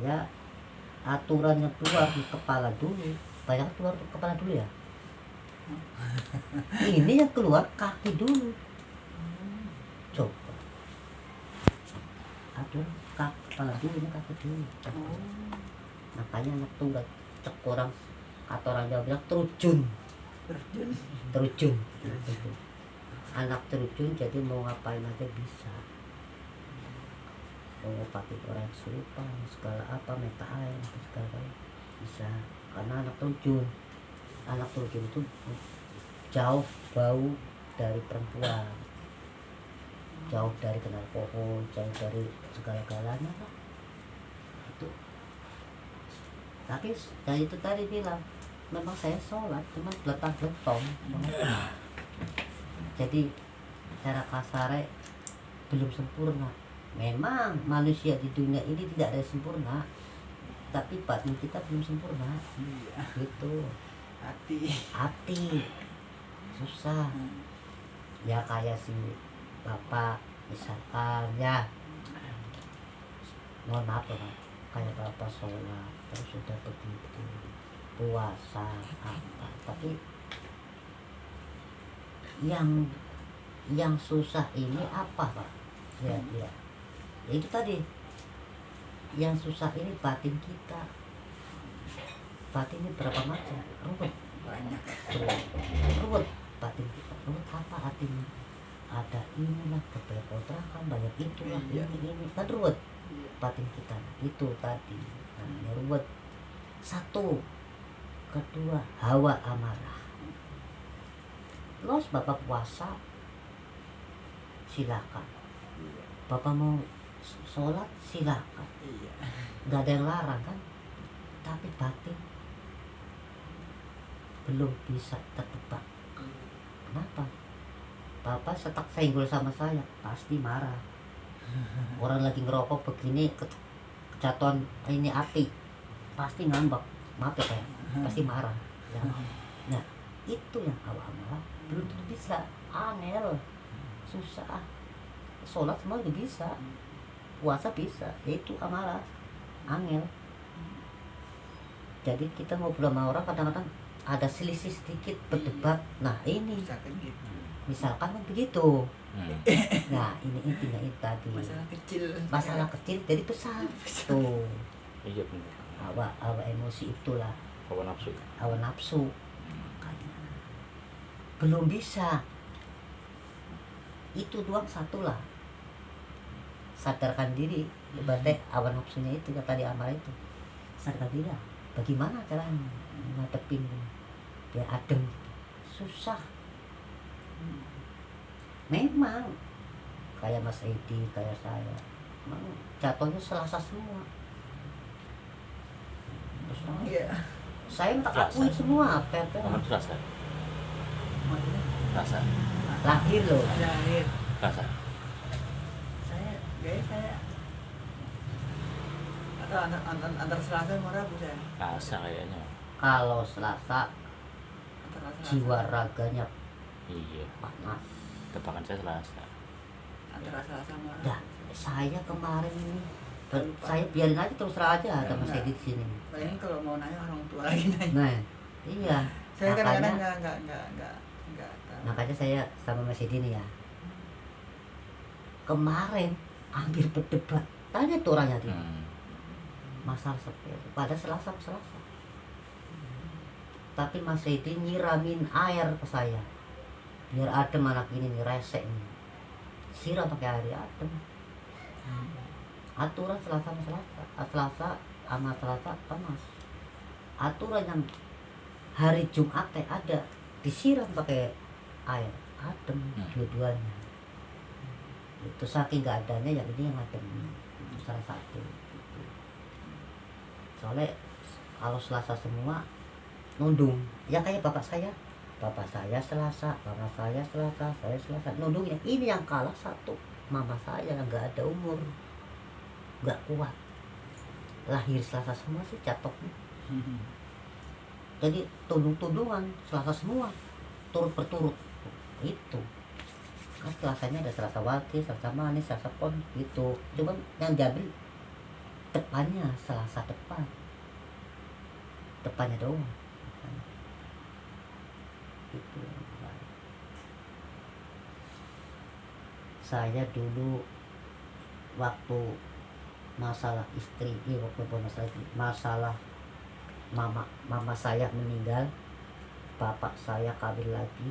saya aturannya keluar di kepala dulu, banyak keluar di kepala dulu ya. Ini yang keluar kaki dulu. Coba aturan kepala dulu, ini kaki dulu. Makanya anak tunggal cek orang, kata orang Jawa bilang terjun. Anak terjun, jadi mau ngapain aja bisa. Mau ngobatin orang kesurupan, segala apa, meta air, segala bisa. Karena anak terjun itu jauh bau dari perempuan, jauh dari kenal pohon, jauh dari segala-galanya lah. Itu. Tapi dari itu tadi bilang, memang saya sholat, cuma letang-letong. Jadi cara kasarnya belum sempurna. Memang manusia di dunia ini tidak ada yang sempurna, tapi batin kita belum sempurna. Gitu. Hati susah. Ya kayak si bapak misalkan ya, mohon maaf ya Pak, kayak bapak sholat terus sudah begitu puasa apa, tapi yang susah ini apa Pak? Ya itu tadi yang susah ini batin kita. Batin ini berapa macam? Ruwet. Banyak. Ruwet batin kita. Ruwet apa artinya? Ada inilah kepala kontrakan, banyak itulah, ini kan ruwet batin kita. Itu tadi. Nah, ini ruwet. Satu, kedua, hawa amarah. Los bapak puasa, silakan. Bapak mau sholat, silakan. Gak ada yang larang kan? Tapi batin belum bisa tertebak. Kenapa? Bapak setak senggol sama saya, pasti marah. Orang lagi ngerokok begini, kejatuhan ini api, pasti ngambek. Maaf ya Pak, pasti marah ya. Nah itu yang awal-awal belum tentu bisa, angel, susah. Sholat semua juga bisa, puasa bisa, itu amarah, angel. Jadi kita ngobrol sama orang kadang-kadang ada selisih sedikit, berdebat. Nah ini misalkan begitu. Nah ini intinya itu tadi, masalah kecil jadi besar tuh. Iya benar. Hawa emosi itulah, Hawa nafsu. Makanya belum bisa. Itu doang satu lah, sadarkan diri. Ibaratnya hawa nafsunya itu yang tadi amarah itu, sadarkan diri lah. Bagaimana caranya ngadepin biar adem? Susah. Memang kayak Mas Edi, kayak saya, memang jatuhnya Selasa semua. Saya tak akui semua apa Selasa. lahir loh. Selasa. Saya atau antar Selasa sama Rabu saya. Selasa kayaknya. Kalau Selasa Antara Selasa. jiwa raganya Iya. panas. Tebakan saya Selasa. Antara Selasa sama Rabu. Dah, saya kemarin ini saya biarin aja terus terang aja ada Mas Edi di sini. Paling kalau mau nanya orang tua lagi nanya. Nah, iya. Saya kadang-kadang Makanya, enggak tahu. makanya saya sama Mas Edi nih ya. Kemarin hampir berdebat. Tanya tuh orangnya tuh. Masalah sepele. Pada Selasa. Tapi Mas Edi nyiramin air ke saya. Biar adem anak ini nih, resek nih. Siram pakai air adem. Aturan Selasa sama Selasa panas. Aturan yang hari Jumat ada, disiram pakai air adem dua-duanya. Itu saking gak adanya yang ini yang adem, salah satu. Soalnya kalau Selasa semua nundung, ya kayak bapak saya Selasa, mama saya Selasa, nundungnya. Ini yang kalah satu, mama saya yang gak ada umur, gak kuat, lahir Selasa semua sih catoknya. Jadi tundung-tundungan Selasa semua, turut berturut itu. Kan Selasanya ada Selasa Wati, Selasa Manis, Selasa Pon gitu. Cuman yang diambil depannya Selasa depannya doang itu. Saya dulu waktu masalah istri, waktu masalah mama saya meninggal, bapak saya kawin lagi,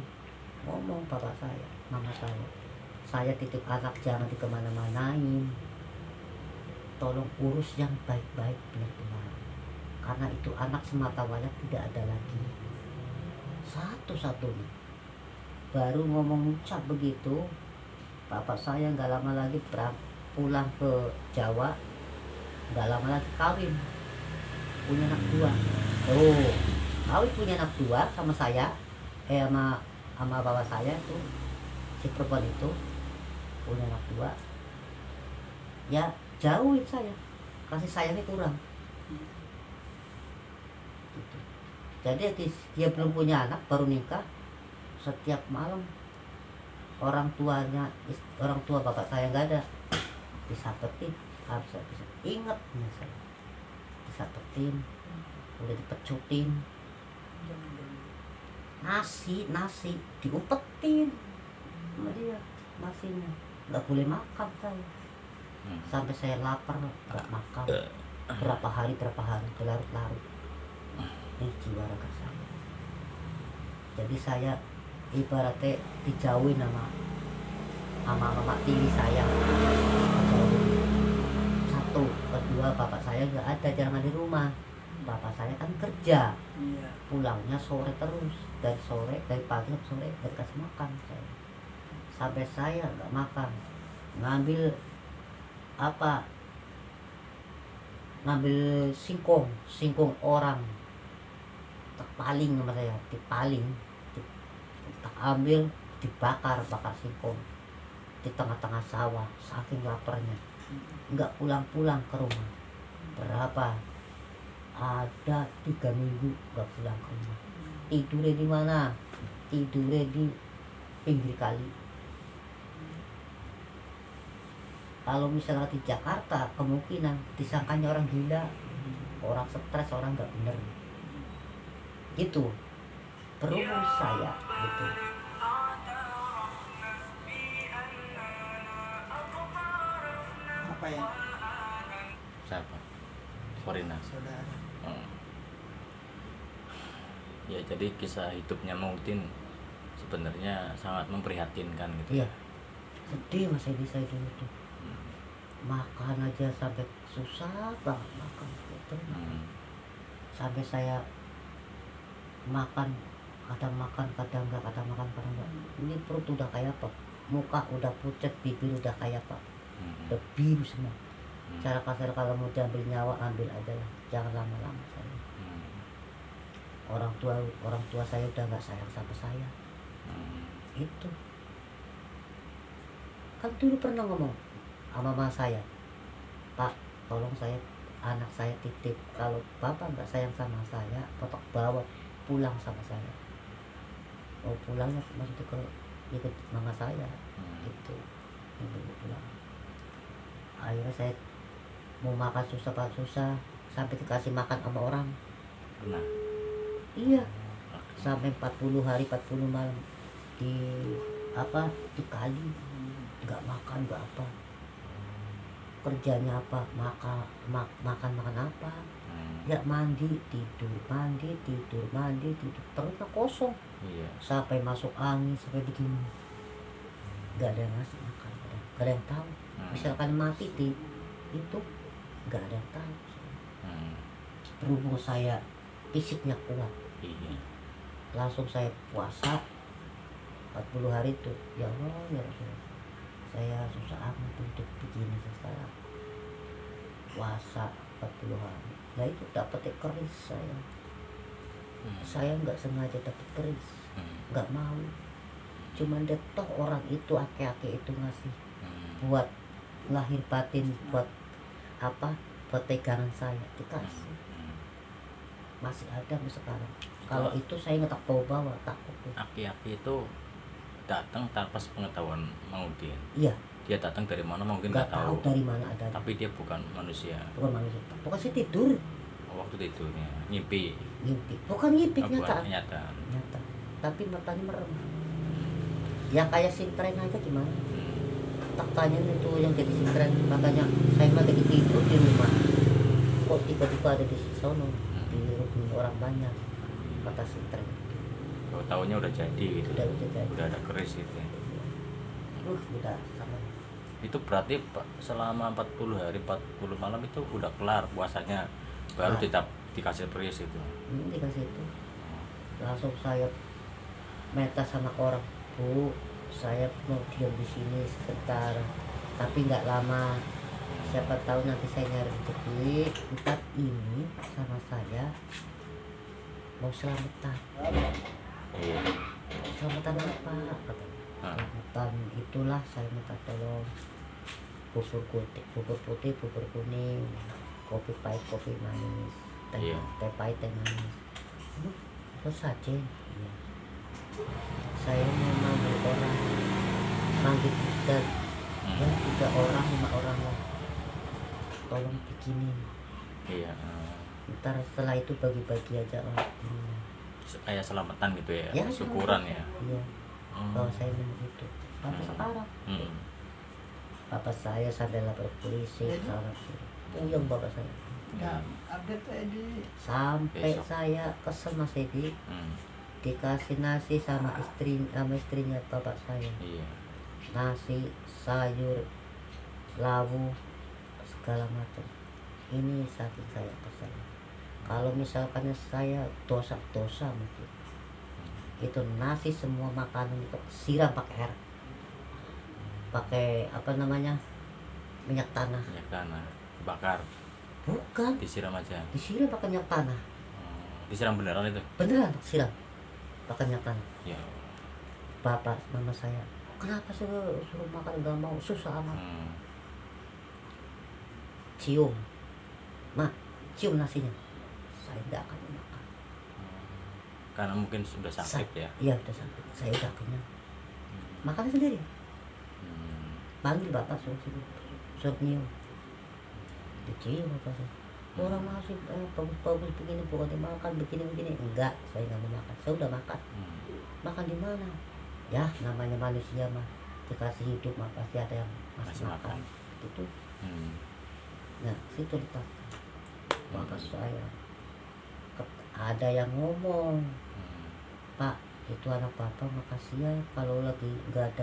ngomong bapak saya, mama saya titip anak jangan dikemana-manain, tolong urus yang baik-baik benar-benar, karena itu anak semata wayang tidak ada lagi, satu-satunya. Baru ngomong ucap begitu, bapak saya nggak lama lagi pulang ke Jawa, nggak lama lagi kawin, punya anak 2. Kawin punya anak 2 sama saya, sama bapak saya tuh, si perempuan itu punya anak 2. Ya jauhin saya, kasih sayangnya kurang gitu. Jadi dia belum punya anak, baru nikah, setiap malam orang tua bapak saya nggak ada, disapetin, habis inget nih saya, disapetin, udah dipecutin, nasi diumpetin sama dia, nasinya nggak boleh makan saya, sampai saya lapar nggak makan berapa hari berlarut-larut. Ini jiwa raga saya. Jadi saya ibaratnya dijauhin sama mama tiri saya. Satu, kedua bapak saya nggak ada, jarang di rumah. Bapak saya kan kerja, pulangnya sore terus, dari pagi sampai sore nggak dikasih makan saya. Sampai saya nggak makan, ngambil singkong orang, tak paling sama saya, dipaling, tak ambil, dibakar singkong di tengah-tengah sawah, saking laparnya, nggak pulang ke rumah. Berapa? Ada 3 minggu nggak pulang ke rumah. Tidurnya di mana? Tidurnya di pinggir kali. Kalau misalnya di Jakarta, kemungkinan disangkanya orang gila, orang stres, orang nggak bener gitu. Berumur saya gitu. Apa ya? Siapa? Forina. Saudara. Ya, jadi kisah hidupnya Mautin sebenarnya sangat memprihatinkan gitu. Iya, sedih Mas Edi saya dulu tuh. Makan aja sampai susah banget makan gitu. Sampai saya makan, kadang kadang enggak. Ini perut udah kayak apa? Muka udah pucat, bibir udah kayak apa? Udah biru semua. Cara kasar kalau mau diambil nyawa, ambil aja lah, jangan lama-lama saya. Orang tua saya udah nggak sayang sama saya. Itu kan dulu pernah ngomong sama mama saya, Pak, tolong saya, anak saya titip, kalau bapak nggak sayang sama saya, bapak bawa pulang sama saya. Oh, pulangnya maksudnya ke ikut mama saya, itu yang pulang. Akhirnya saya mau makan susah sampai dikasih makan sama orang. Pernah? Iya, sampai 40 hari 40 malam dikali, nggak makan nggak apa, kerjanya apa, makan apa, ya mandi tidur, perutnya kosong. Iya. Sampai masuk angin, sampai begini, nggak ada yang ngasih makan, nggak ada yang tahu. Misalkan mati itu nggak ada yang tahu. Berhubung saya fisiknya kuat, Iya. langsung saya puasa 40 hari itu. Ya Allah ya Rasulullah, saya susah amat untuk begini sekarang, puasa 40 hari. Nah itu dapetnya keris saya nggak sengaja dapet keris, nggak mau, cuman dia toh orang itu aki-aki itu ngasih buat lahir batin, buat pegangan saya, dikasih. Masih ada sampai sekarang. Kalau itu saya nggak bawa takut. Aki-aki itu datang tanpa sepengetahuan Mautin. Iya, dia datang dari mana mungkin nggak nggak tahu, dari mana ada, tapi dia bukan manusia. bukan manusia, bukan sih tidur, Waktu tidurnya ngimpi. bukan ngipik, Oh, nyata, bukan, nyata. nyata, tapi matanya merem, ya kayak sintren aja gimana, tak tanya itu yang jadi sintren, makanya saya mah lagi tidur di rumah, kok tiba-tiba ada di sono, di rumah orang banyak, kata sintren, Kalau tahunya udah jadi gitu. udah jadi, Udah ada keris gitu ya. udah sama. Itu berarti selama 40 hari 40 malam itu udah kelar puasanya, baru Ah. tetap dikasih keris itu. Dikasih itu langsung saya minta sama orang, Bu, saya mau diam di sini sebentar, tapi nggak lama, siapa tahu nanti saya nyari rezeki, ntar ini sama saya mau selamatan. Iya. Selamatan apa, katanya. Ah. Selamatan itulah, saya minta tolong bubur putih, bubur kuning, kopi pahit, kopi manis, teh, Iya. teh pahit, teh manis. Terus saja, iya. Saya mau manggil orang, manggil ustad, ya 3 orang, 5 orang lah, tolong bikinin. Iya. Ntar setelah itu bagi-bagi aja orang ini. Kayak selamatan gitu ya, Ya, syukuran ya. Iya, kalau saya minum itu. Sampai sekarang, Hmm. bapak saya sampai lapor polisi, salah sih. Puyeng bapak saya. Ya, update aja di Sampai Besok. saya kesel Mas Edi, dikasih nasi sama istrinya bapak saya, Iya. nasi, sayur, labu, segala macam. Ini saking saya kesel. Kalau misalkan saya dosa mungkin, itu nasi semua makanan itu siram pakai air, pakai apa namanya, minyak tanah. Minyak tanah bakar, Bukan, disiram aja. disiram pakai minyak tanah, Disiram beneran itu. beneran siram pakai minyak tanah. Ya. Bapak mama saya, kenapa suruh makan, nggak mau, susah amat. Cium, mak, cium nasinya, saya tidak akan makan. Karena mungkin sudah sakit ya. Iya, udah sakit, saya udah kenyang, makan sendiri. Panggil bapak, suruh nyium, dicium bapak saya. Orang masih bagus-bagus begini, bukan dimakan begini. Enggak, saya nggak mau makan, saya udah makan. Makan di mana? Ya, namanya manusia mah, dikasih hidup mah pasti ada yang masih makan. Itu. Nah, situ letak bapak saya. Ada yang ngomong, Pak, itu anak bapak makasih ya, kalau lagi nggak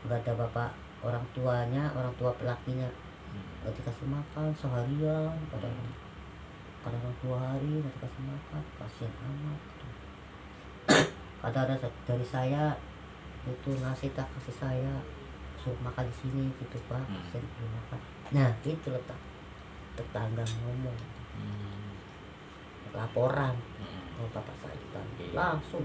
ada bapak, orang tuanya, orang tua pelakinya nggak dikasih makan seharian, kadang 2 hari nggak dikasih makan, kasihan amat. Ada dari saya itu nasi tak kasih saya, suruh makan di sini gitu Pak, kasihan belum makan. Nah itu letak tetangga ngomong, laporan ke bapak saya dipanggil. Langsung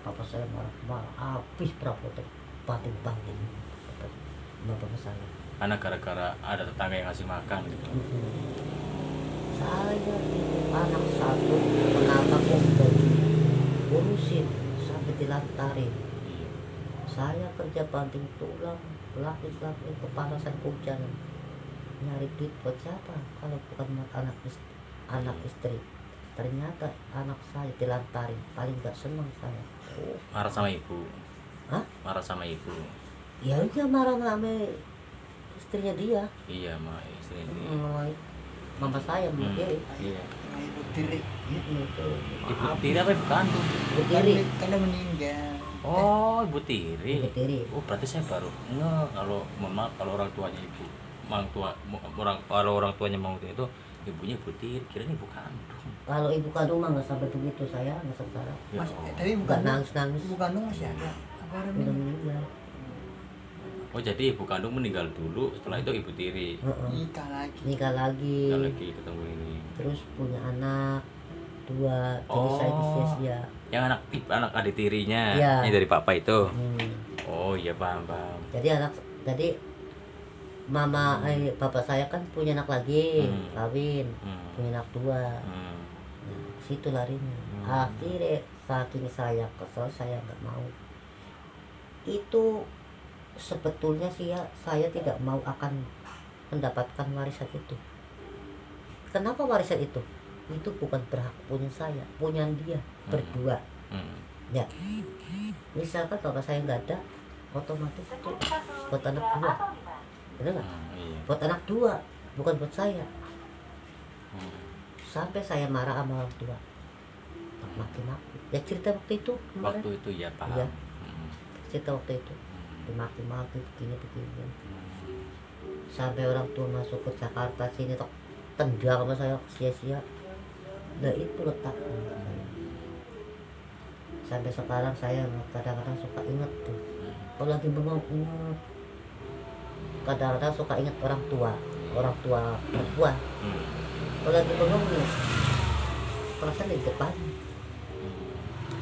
bapak saya marah-marah, habis berapotek, banting bapak saya. Karena gara-gara ada tetangga yang ngasih makan gitu. Saya itu anak satu, kenapa kok urusin sampai dilantarin. Saya kerja banting tulang, laki-laki kepanasan hujan, nyari duit buat siapa kalau bukan buat anak istri. Ternyata anak saya dilantarin, paling gak senang saya. Marah sama ibu. Hah? Marah sama ibu. Ya dia marah sama istrinya dia. Iya, sama istri ini. Mama saya bunuh diri. Iya. ibu tiri. Ibu tiri apa ibu kandung? Ibu tiri. Karena meninggal. Oh, ibu tiri. Ibu tiri. Oh, berarti saya baru nggak kalau mohon maaf kalau orang tuanya ibu, kalau orang tuanya mau itu ibunya ibu tiri, kira ibu kandung. Kalau ibu kandung mah nggak sampai begitu, saya nggak sengsara. Ya, Tapi ibu Nggak kandung, nangis-nangis. ibu kandung masih ada. Apa ada Udah meninggal? meninggal. Oh, jadi ibu kandung meninggal dulu, setelah itu ibu tiri. Nikah lagi. Nikah lagi. Kita lagi ketemu ini. Terus punya anak 2, jadi Oh. saya sia-sia. Yang anak adik tirinya, Iya. ini dari papa itu. Hmm. Oh iya, paham. Jadi bapak saya kan punya anak lagi, kawin, punya anak 2. Hmm. Nah, situ larinya. Akhirnya saking saya kesel, saya nggak mau. Itu sebetulnya sih ya saya tidak mau akan mendapatkan warisan itu. Kenapa warisan itu? Itu bukan berhak punya saya, punya dia berdua. Ya, misalkan bapak saya nggak ada, otomatis itu buat anak dua, benar nggak? Iya. Buat anak dua, bukan buat saya. Sampai saya marah sama orang tua, maki-maki. Ya cerita waktu itu kemarin. Waktu itu ya paham. Iya. Cerita waktu itu, dimaki-maki begini. Sampai orang tua masuk ke Jakarta sini tok tendang sama saya sia-sia. Nah itu letaknya saya. Sampai sekarang saya kadang-kadang suka ingat tuh. Kalau lagi bengong ingat. Kadang-kadang suka ingat orang tua perempuan. Kalau lagi bengong nih, perasaan di depan.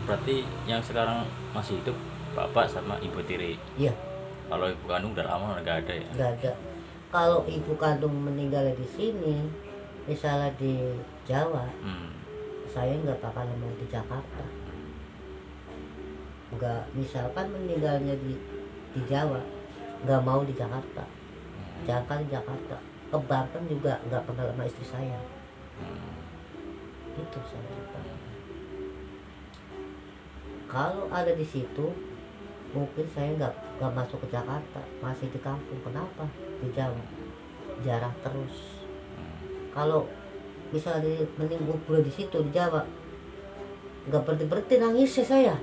Berarti yang sekarang masih hidup bapak sama ibu tiri. Iya, Kalau ibu kandung udah lama nggak ada ya. nggak ada. Kalau ibu kandung meninggal di sini, misalnya di Jawa, saya nggak bakal mau di Jakarta. Nggak, misalkan meninggalnya di Jawa, nggak mau di Jakarta. Jangan di Jakarta, ke Banten juga nggak kenal sama istri saya. Itu saya. Kalau ada di situ, mungkin saya nggak masuk ke Jakarta, masih di kampung. Kenapa? Di Jawa, jarah terus. Kalau misalnya meninggal bulan di situ di Jawa, nggak berhenti nangis ya saya.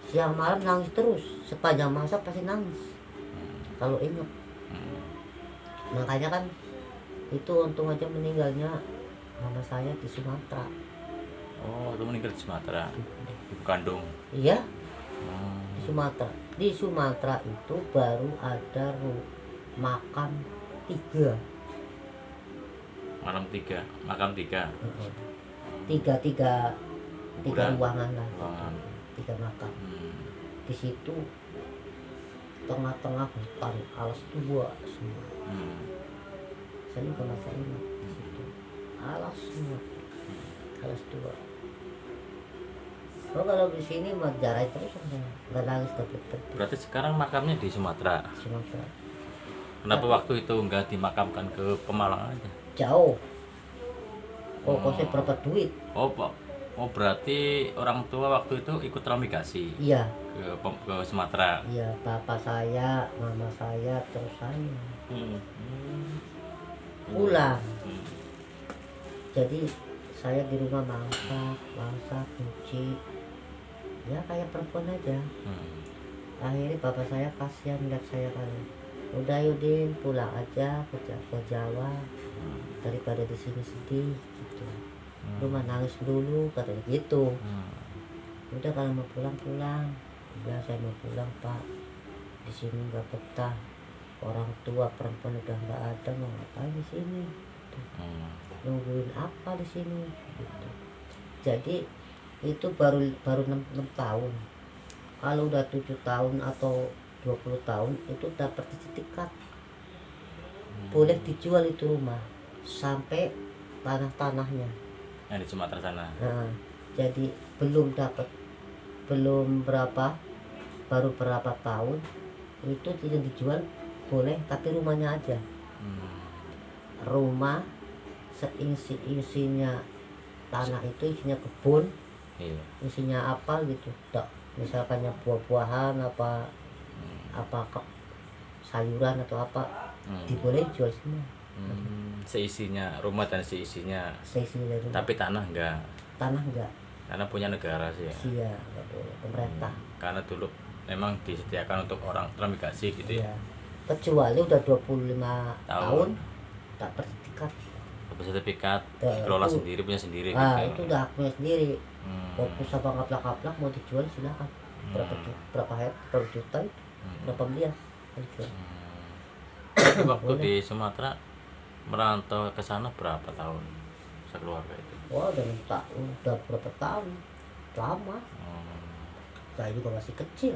Siang malam nangis terus, sepanjang masa pasti nangis. Kalau ingat, makanya kan itu untung aja meninggalnya mama saya di Sumatera. Oh, itu meninggal di Sumatera. Ibu kandung. Iya, di Sumatera. Di Sumatera itu baru ada makam 3. Makam 3. Tiga Kuburan. ruangan lah. Ruangan. 3 makam. Di situ tengah-tengah hutan alas tua semua. Saya juga masih ingat di situ alas semua, alas tua. Oh, kalau di sini mah jarang terus saya nggak nangis tapi Berarti sekarang makamnya di Sumatera. Sumatera Kenapa waktu itu nggak dimakamkan ke Pemalang aja? jauh. Oh, kosnya berapa duit? Oh, berarti orang tua waktu itu ikut transmigrasi Iya, ke Sumatera. iya, bapak saya, mama saya, terus saya pulang. Jadi saya di rumah masak, cuci, ya kayak perempuan aja. Akhirnya bapak saya kasihan lihat saya kan, udah Yudin pulang aja ke Jawa daripada di sini sedih gitu. Rumah nangis dulu katanya gitu. Udah kalau mau pulang. Udah saya mau pulang pak, di sini nggak betah, orang tua perempuan udah nggak ada, mau ngapain di sini gitu. Nungguin apa di sini gitu. Jadi itu baru 6 tahun. Kalau udah 7 tahun atau 20 tahun itu dapat sertifikat boleh dijual itu rumah sampai tanahnya. Yang di Sumatera sana. Nah, jadi baru berapa tahun itu tidak dijual boleh, tapi rumahnya aja. Rumah isinya tanah itu isinya kebun, Iya. isinya apa gitu, misalkannya buah-buahan apa sayuran atau apa, dibolehin jual semua. Seisinya rumah dan seisinya. Seisinya dari rumah. Tapi tanah enggak. Tanah enggak. Karena punya negara sih ya. Iya, enggak boleh, pemerintah. Karena dulu memang disediakan untuk orang transmigrasi gitu ya. Iya. Kecuali udah 25 tahun tak bersertifikat. Dapat sertifikat, Tuh, kelola itu. sendiri, punya sendiri Nah, gitu. itu udah haknya sendiri. Hmm. Sama ngaplak-ngaplak mau dijual silakan. Berapa juta itu? Berapa miliar? Dijual. Tapi waktu Boleh. di Sumatera merantau ke sana berapa tahun sekeluarga itu? Wah, udah berapa tahun? Lama. Saya juga masih kecil.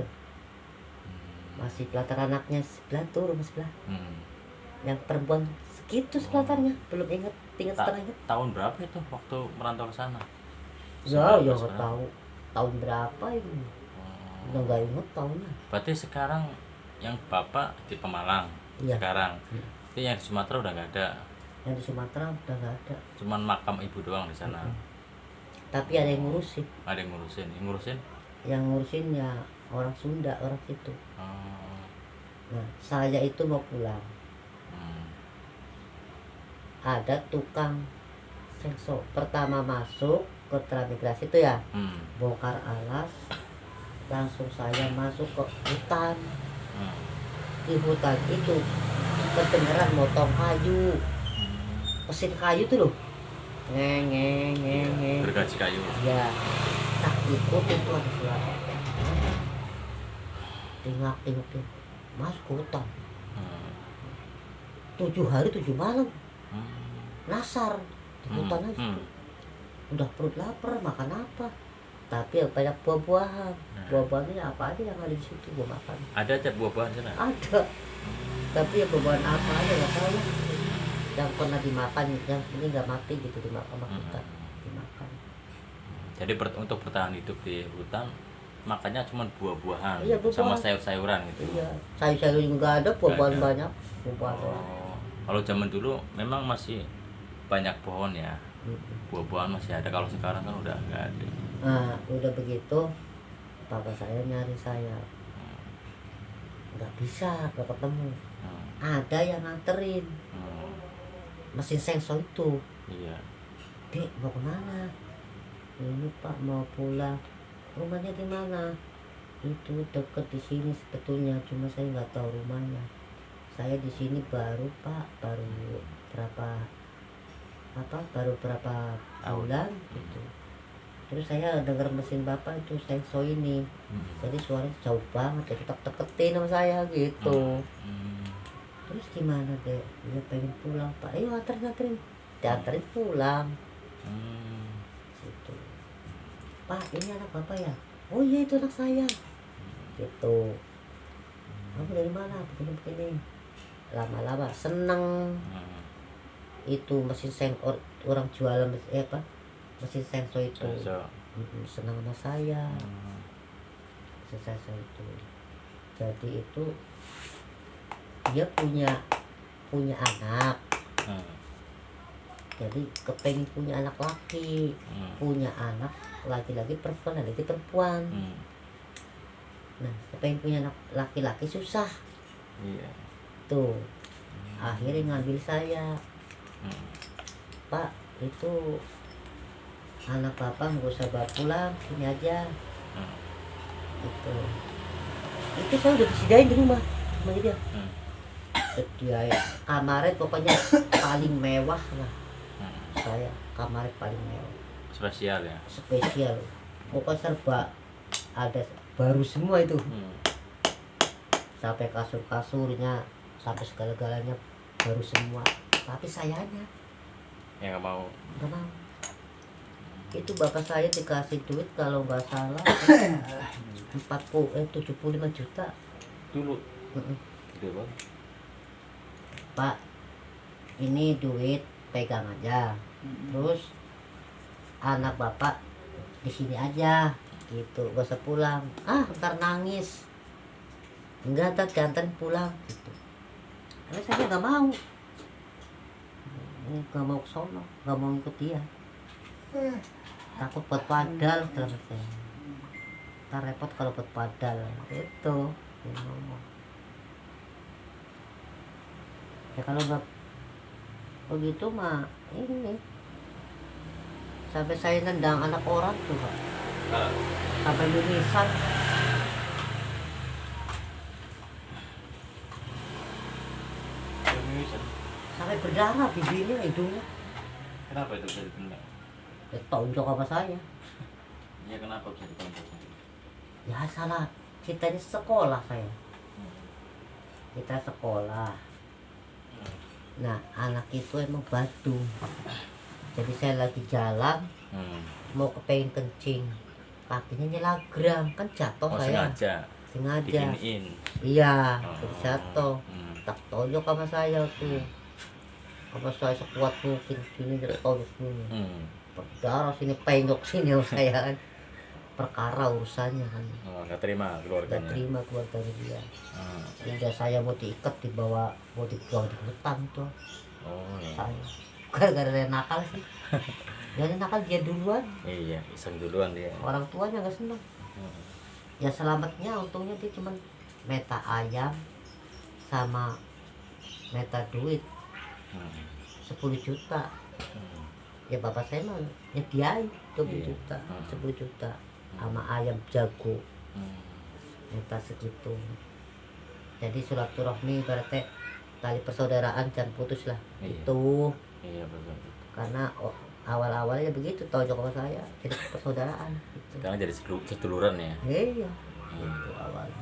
Masih pelatar anaknya sebelah tuh, rumah sebelah. Yang perempuan segitu pelatarnya, belum ingat setengah ingat. Tahun berapa itu waktu merantau ke sana? Ya, 19 nggak tahu tahun berapa ini. Udah nggak inget tahunnya. Berarti sekarang yang bapak di Pemalang Iya. sekarang, Iya. itu yang di Sumatera udah nggak ada, Yang di Sumatera udah nggak ada. cuman makam ibu doang di sana. Tapi ada yang ngurusin. Ada yang ngurusin. Yang ngurusin ya orang Sunda, orang situ. Oh. Nah, saya itu mau pulang. Hmm. Ada tukang sensor. Pertama masuk ke transmigrasi itu ya, Hmm. bongkar alas. Langsung saya masuk ke hutan. Hmm. Di hutan itu kedengeran motong kayu, mesin kayu tuh loh, ngeng ngeng ngeng ngeng. Gergaji kayu. Ya, tak ikut itu ada suara tingak tingak masuk ke hutan. Hmm. 7 hari 7 malam Hmm. nasar di hutan aja. Hmm. Udah perut lapar, makan apa? Tapi yang banyak buah-buahan. Buah-buahannya apa aja yang ada di situ gua makan. Ada aja buah-buahan sana. Ada. Tapi ya buah-buahan apa aja nggak tahu. Yang pernah dimakan, yang ini nggak mati gitu dimakan sama kita. Dimakan. Jadi untuk bertahan hidup di hutan makannya cuma buah-buahan, Iya, sama buah-buahan. sayur-sayuran gitu. Iya, sayur-sayur juga nggak ada, buah-buahan Nggak ada. banyak. Buah doang. Oh, kalau zaman dulu memang masih banyak pohon ya, Mm-mm. buah-buahan masih ada. Kalau sekarang kan udah nggak ada. Nah, udah begitu, papa saya nyari saya. Nggak bisa, nggak ketemu. Hmm. Ada yang nganterin Hmm. mesin sensor itu. Iya. Dek, mau kemana? Ini Pak mau pulang. Rumahnya di mana? Itu deket di sini sebetulnya, cuma saya nggak tahu rumahnya. Saya di sini baru Pak, baru berapa bulan gitu. Terus saya dengar mesin bapak itu sensor ini, jadi suaranya jauh banget, jadi tak deketin sama saya gitu. Hmm. Terus gimana deh? Dia pengen pulang Pak, ayo anterin, dianterin pulang. Hmm. Situ. Pak, ini anak bapak ya? Oh iya, itu anak saya. Gitu. Kamu dari mana? Begini. Lama-lama seneng. Hmm. Itu mesin sensor, orang jualan mesin sensor itu. So, Senang sama saya. hmm. Mesin sensor itu. Jadi itu dia punya anak. Hmm. Jadi kepengen punya anak laki. Punya anak laki-laki, perempuan, laki perempuan. Hmm. Nah, kepengen punya anak laki-laki susah. Iya. Tuh, akhirnya ngambil saya. Hmm. Pak, itu anak bapak nggak usah bawa pulang, ini aja. Hmm. Itu saya udah disediain di rumah sama dia. Hmm. Sediain kamarnya pokoknya paling mewah lah. Hmm. Saya kamarnya paling mewah, Spesial ya. spesial. Pokoknya serba ada, baru semua itu. Hmm. Sampai kasur-kasurnya, sampai segala-galanya baru semua. Tapi sayanya Ya nggak mau. nggak mau. Itu bapak saya dikasih duit kalau nggak salah 75 juta. Dulu. Mm-mm. Gede banget. Pak, ini duit pegang aja. Terus anak bapak di sini aja gitu, gak usah pulang. Ntar nangis. Enggak, tak diantarin pulang gitu. Tapi saya nggak mau. Nggak mau ke sono, nggak mau ikut dia. Takut buat padal, dalam saya. Ntar repot kalau buat padal. Itu dia ngomong. Ya kalau nggak begitu mah ini. Sampai saya nendang anak orang tuh Pak. Sampai mimisan. Sampai berdarah bibirnya, hidungnya. Kenapa itu bisa ditendang? Ya tonjok sama saya. Ya kenapa bisa ditendang? Ya salah, kita ini sekolah saya. Kita sekolah. Nah, anak itu emang batu. Jadi saya lagi jalan, mau kepengen kencing, kakinya nyelagram, kan jatuh Oh, saya. Sengaja. Diginiin. Iya, Oh. jadi jatuh. Tak tonjok sama saya tuh. Apa saya sekuat mungkin sini dia tonjok sini. Berdarah sini, penyok sini sama saya kan. perkara urusannya kan, Oh, nggak terima nggak keluarganya. terima keluarga dia. Ah, Hingga saya mau diikat dibawa, mau dibuang di hutan tuh oh ya. saya. Gara-gara dia nakal sih. Dia nakal dia duluan, Iya, iseng duluan dia. orang tuanya nggak senang. Hmm. Ya selamatnya untungnya dia cuman meta ayam sama meta duit Hmm. 10 juta. Hmm. Ya bapak saya mah ya dia 20 Iya. juta, Hmm. 10 juta sama ayam jago Hmm. meta segitu. Jadi silaturahmi berarti tali persaudaraan jangan putus lah. Iya. Itu Iya betul. karena awal-awalnya begitu tojok sama saya jadi persaudaraan gitu. Sekarang jadi seduluran ya. Iya Hmm. itu awalnya.